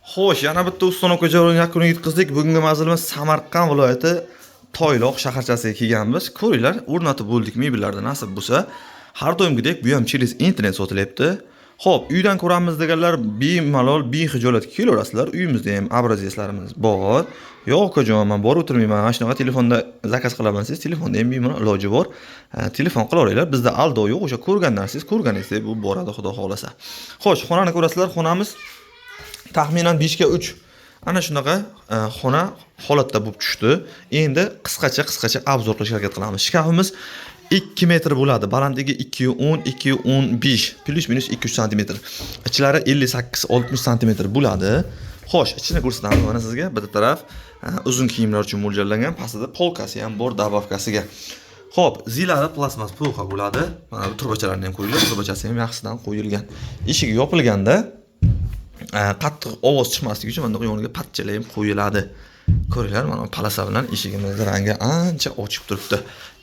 Xo'sh, yana bitta ustonoq joyini yakuniga yetkazdik. Bugungi manzilimiz Samarqand viloyati Toyloq shaharchasiga kelganmiz. Ko'ringlar, o'rnatib bo'ldik mebellardan nasib bo'lsa. Har doimgidek bu ham через internet sotilyapti. Xo'p, uydan ko'ramiz deganlar bemalol bexijolat kelaverasizlar. Uyimizda ham obrazeslarimiz bor. Yo'q, ukajon, men borib o'tirmayman. Mana shunaqa telefonda zakaz qilaman siz, telefonda ham bemalol iloji bor. Telefon qilaveringlar. Bizda aldov yo'q, o'sha ko'rgan narsangiz ko'rganingizdek bu boradi, xudo xolasa. Xo'sh, xonani ko'rasizlar. Xonamiz taxminan 5 ga 3 ana shunaqa xona holatda bo'lib tushdi. Endi qisqacha obzor qilishga harakat qilamiz. Shkafimiz 2 metr bo'ladi. Balandligi 210, 215, plus minus 2-3 sm. Ichlari 58-60 sm bo'ladi. Xo'sh, ichini ko'rsatamiz mana sizga. Bitta taraf uzun kiyimlar uchun mo'ljallangan, pastida polkasi ham bor dabavkasiga. Xo'p, zilari plastmas puxa bo'ladi. Mana bu turbachalarni ham qo'yilgan, turbachasi ham yaxshidan qo'yilgan. Eshik yopilganda qattiq ovoz chiqmasligi uchun bunday yoniga patchalar ham qo'yiladi. Ko'ringlar, mana palasa bilan eshigimizning rangi ancha ochiq turibdi.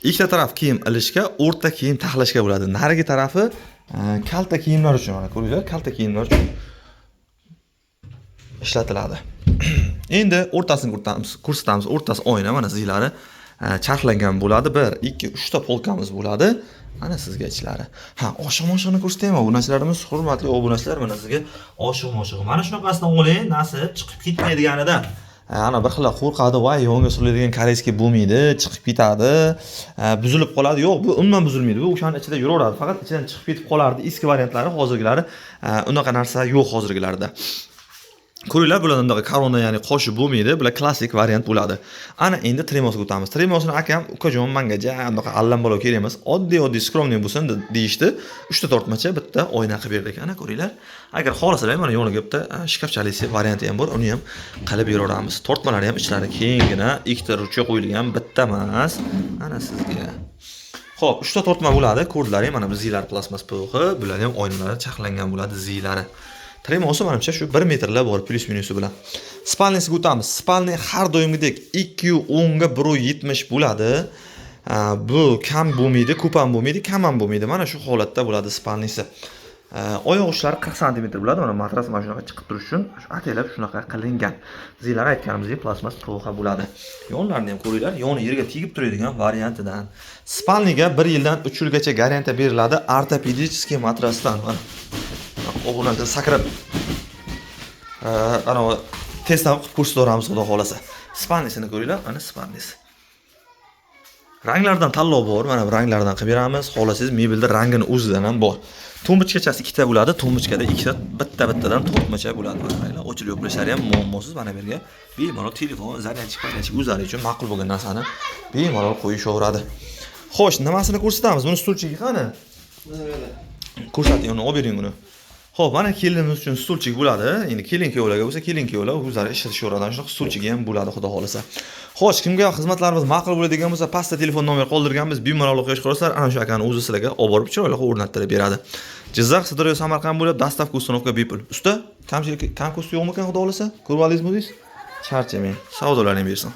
Ikkita taraf kiyim ilishga, o'rta kiyim taxlashga bo'ladi. Narigi tarafi kalta kiyimlar uchun, mana ko'ringlar, kalta kiyimlar uchun ishlatiladi. Endi o'rtasini ko'rsatamiz. O'rtasi oyna, mana zilari charxlangan bo'ladi. 1, 2, 3 ta polkamiz bo'ladi. Mana sizga ichlari. Ha, oshiq-moshiqni ko'rsataymi? Obunachilarimiz, hurmatli obunachilar, mana sizga oshiq-moshiq. Mana shunaqasidan oling, nasib chiqib ketmaydiganidan. Ana bir xil qo'rqadi, voy, yonga suriladigan koreyskiy bo'lmaydi, chiqib ketadi, buzilib qoladi. Yo'q, bu umuman buzilmaydi. Bu o'shaning ichida yuraveradi. Faqat ichidan chiqib ketib qolardi. Eski variantlari, hozirgilari unaqa narsa yo'q hozirgilarida. Ko'ringlar, bularning korona, ya'ni qoshi bo'lmaydi, bular klassik variant bo'ladi. Ana endi tremosga o'tamiz. Tremosni akam, ukajon, menga anaqa allambalo kerak emas, oddiy skromniy bo'lsin deyishdi. 3 ta tortmacha, bitta oyna qilib berdik. Ana ko'ringlar. Agar xohlasalar, mana yoniga bitta shkafchalisi varianti ham bor, uni ham qilib beraveramiz. Tortmalari ham ichlari kenggina, ikkita ruchka qo'yilgan, bitta emas. Ana sizga. Xo'p, 3 ta tortma bo'ladi. Ko'rdlaring, mana bu zillar plastmas po'xi, bular ham oynalari chaqlangan bo'ladi, zillari. Tremosi menimcha shu 1 metrlar bor, plus minusi bilan. Spalnisiga o'tamiz. Spalni har doimgidek 210 ga 170 bo'ladi. Bu kam bo'lmaydi, ko'p ham bo'lmaydi, kam ham bo'lmaydi. Mana shu holatda bo'ladi spalnisi. Oyoq uchlari 40 sm bo'ladi. Mana matras mana shunaqa chiqib turish uchun ataylab shunaqa qilingan. Zillar aytganimizdek plastmas po'xa bo'ladi. Yonlarini ham ko'ringlar, yoni yerga tegib turadigan variantidan. Spalniga 1 yildan 3 yilgacha garantiya beriladi ortopediskiy matrasdan. Obunachilar sakrab ana testdan qilib ko'rsatamiz, xudo xolasa. Spalnisini ko'ringlar, mana spalnis. Ranglardan tanlov bor, mana bu ranglardan qilib beramiz. Xohlasangiz mebelda rangini o'zidan ham bor. To'mbichkachasi 2 ta bo'ladi, to'mbichkada 2 ta bittadan tortmacha bo'ladi. Mana ochilib yopilishlari ham muammosiz. Mana bu yerga bemalol telefon, zaryadchik o'zlari uchun ma'qul bo'lgan narsani bemalol qo'yishaveradi. Xo'sh, nimasini ko'rsatamiz? Buni stulchigi qani? Ko'rsating, uni olib bering uni. Xo'p, mana kelinimiz uchun stulchik bo'ladi. Endi kelin-kuyovlarga bo'lsa, kelin-kuyovlar o'zlari ishlatishaveradi. Shunaqa stulchigi ham bo'ladi, xudo xolasa. Xo'sh, kimga xizmatlarimiz ma'qul bo'ladigan bo'lsa, pastda telefon nomer qoldirganmiz, bemalol qo'yish qo'rasizlar, ana shu akani o'zi sizlarga olib borib chiroyli o'rnattirib beradi. Jizzax, Sirdaryo, Samarqand bo'lib, dostavka uстановка bepul. Usta, kamchilik, kam ko'sti yo'qmi ekan, xudo xolasa? Ko'rib oldingizmi o'zingiz? Charchamang. Savdolaring bersin.